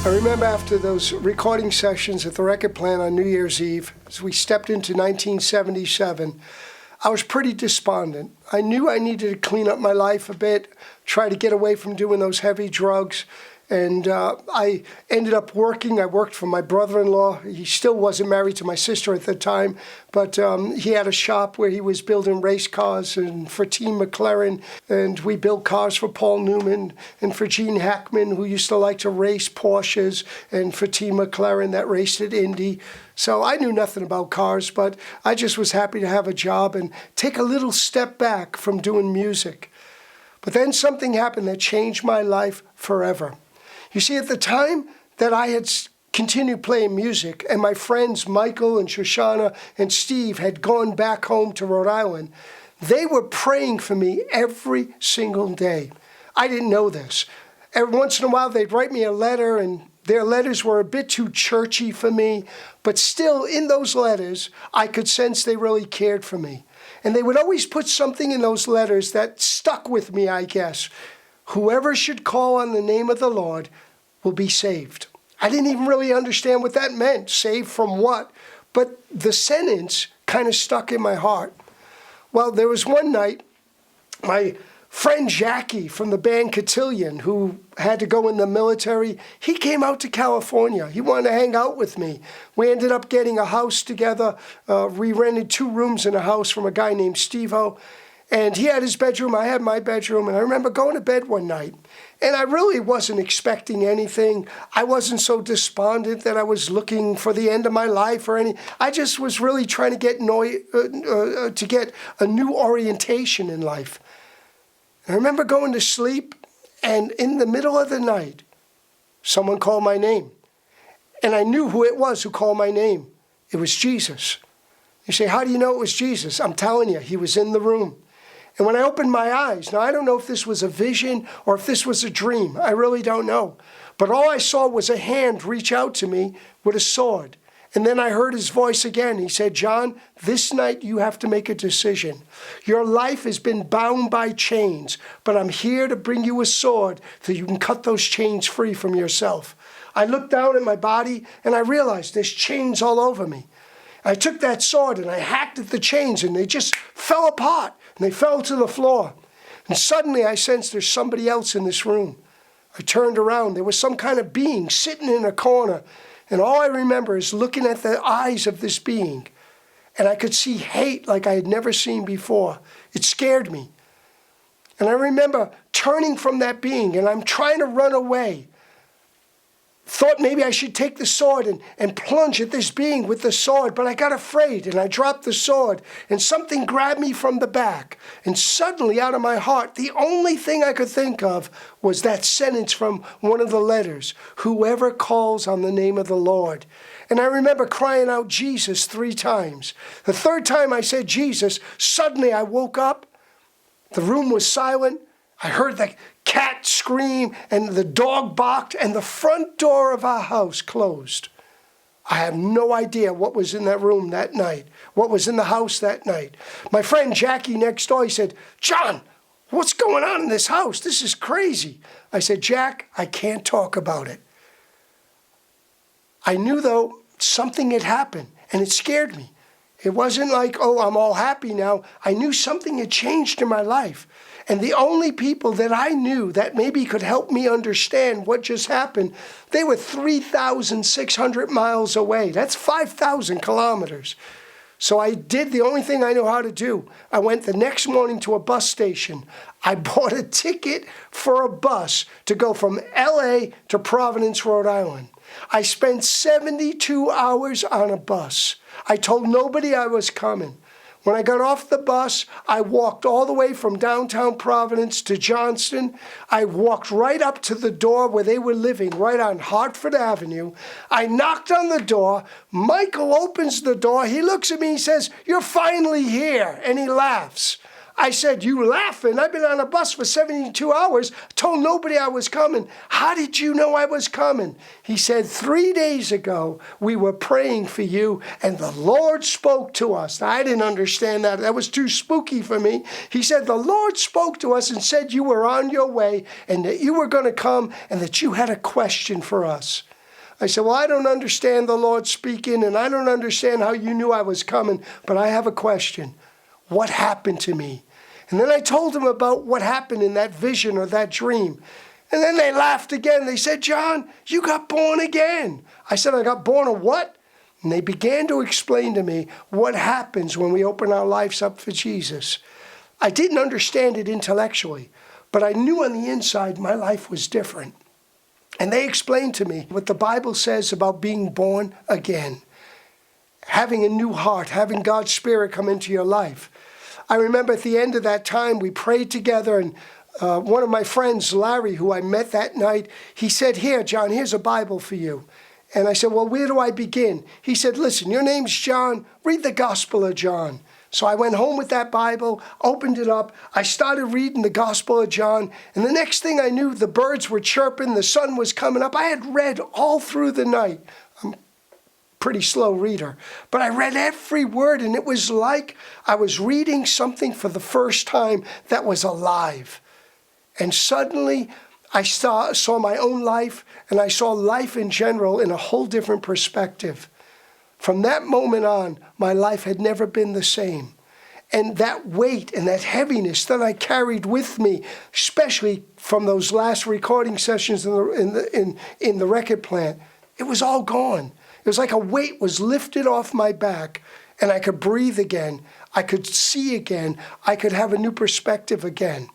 I remember after those recording sessions at the record plant on New Year's Eve, as we stepped into 1977, I was pretty despondent. I knew I needed to clean up my life a bit, try to get away from doing those heavy drugs. And I ended up working. I worked for my brother-in-law. He still wasn't married to my sister at the time, but he had a shop where he was building race cars and for Team McLaren. And we built cars for Paul Newman and for Gene Hackman, who used to like to race Porsches, and for Team McLaren that raced at Indy. So I knew nothing about cars, but I just was happy to have a job and take a little step back from doing music. But then something happened that changed my life forever. You see, at the time that I had continued playing music and my friends Michael and Shoshana and Steve had gone back home to Rhode Island, they were praying for me every single day. I didn't know this. Every once in a while they'd write me a letter, and their letters were a bit too churchy for me, but still in those letters I could sense they really cared for me. And they would always put something in those letters that stuck with me, I guess. Whoever should call on the name of the Lord will be saved. I didn't even really understand what that meant, saved from what, but the sentence kind of stuck in my heart. Well, there was one night, my friend Jackie from the band Cotillion, who had to go in the military, he came out to California. He wanted to hang out with me. We ended up getting a house together. We rented 2 rooms in a house from a guy named Steve-O. And he had his bedroom, I had my bedroom, and I remember going to bed one night, and I really wasn't expecting anything. I wasn't so despondent that I was looking for the end of my life or anything. I just was really trying to get a new orientation in life. And I remember going to sleep, and in the middle of the night, someone called my name. And I knew who it was who called my name. It was Jesus. You say, how do you know it was Jesus? I'm telling you, he was in the room. And when I opened my eyes, now I don't know if this was a vision or if this was a dream. I really don't know. But all I saw was a hand reach out to me with a sword. And then I heard his voice again. He said, John, this night you have to make a decision. Your life has been bound by chains, but I'm here to bring you a sword so you can cut those chains free from yourself. I looked down at my body and I realized there's chains all over me. I took that sword and I hacked at the chains, and they just fell apart and they fell to the floor. And suddenly I sensed there's somebody else in this room. I turned around. There was some kind of being sitting in a corner. And all I remember is looking at the eyes of this being. And I could see hate like I had never seen before. It scared me. And I remember turning from that being, and I'm trying to run away. Thought maybe I should take the sword and plunge at this being with the sword, but I got afraid and I dropped the sword, and something grabbed me from the back. And suddenly out of my heart, the only thing I could think of was that sentence from one of the letters, whoever calls on the name of the Lord. And I remember crying out Jesus 3 times. The 3rd time I said Jesus, suddenly I woke up. The room was silent. I heard the cat scream and the dog barked and the front door of our house closed. I have no idea what was in that room that night, what was in the house that night. My friend Jackie next door, he said, John, what's going on in this house? This is crazy. I said, Jack, I can't talk about it. I knew, though, something had happened, and it scared me. It wasn't like, oh, I'm all happy now. I knew something had changed in my life. And the only people that I knew that maybe could help me understand what just happened, they were 3,600 miles away. That's 5,000 kilometers. So I did the only thing I know how to do. I went the next morning to a bus station. I bought a ticket for a bus to go from LA to Providence, Rhode Island. I spent 72 hours on a bus. I told nobody I was coming. When I got off the bus, I walked all the way from downtown Providence to Johnston. I walked right up to the door where they were living, right on Hartford Avenue. I knocked on the door. Michael opens the door. He looks at me, he says, "You're finally here," and he laughs. I said, "You laughing? I've been on a bus for 72 hours, told nobody I was coming. How did you know I was coming?" He said, 3 days ago, we were praying for you, and the Lord spoke to us. Now, I didn't understand that. That was too spooky for me. He said, the Lord spoke to us and said you were on your way and that you were going to come and that you had a question for us. I said, well, I don't understand the Lord speaking, and I don't understand how you knew I was coming, but I have a question. What happened to me? And then I told him about what happened in that vision or that dream. And then they laughed again. They said, John, you got born again. I said, I got born of what? And they began to explain to me what happens when we open our lives up for Jesus. I didn't understand it intellectually, but I knew on the inside my life was different. And they explained to me what the Bible says about being born again, having a new heart, having God's Spirit come into your life. I remember at the end of that time, we prayed together, and one of my friends, Larry, who I met that night, he said, here, John, here's a Bible for you. And I said, well, where do I begin? He said, listen, your name's John. Read the Gospel of John. So I went home with that Bible, opened it up. I started reading the Gospel of John. And the next thing I knew, the birds were chirping. The sun was coming up. I had read all through the night. I'm a pretty slow reader. But I read every word, and it was like I was reading something for the first time that was alive. And suddenly, I saw my own life, and I saw life in general in a whole different perspective. From that moment on, my life had never been the same. And that weight and that heaviness that I carried with me, especially from those last recording sessions in the record plant, it was all gone. It was like a weight was lifted off my back, and I could breathe again. I could see again. I could have a new perspective again.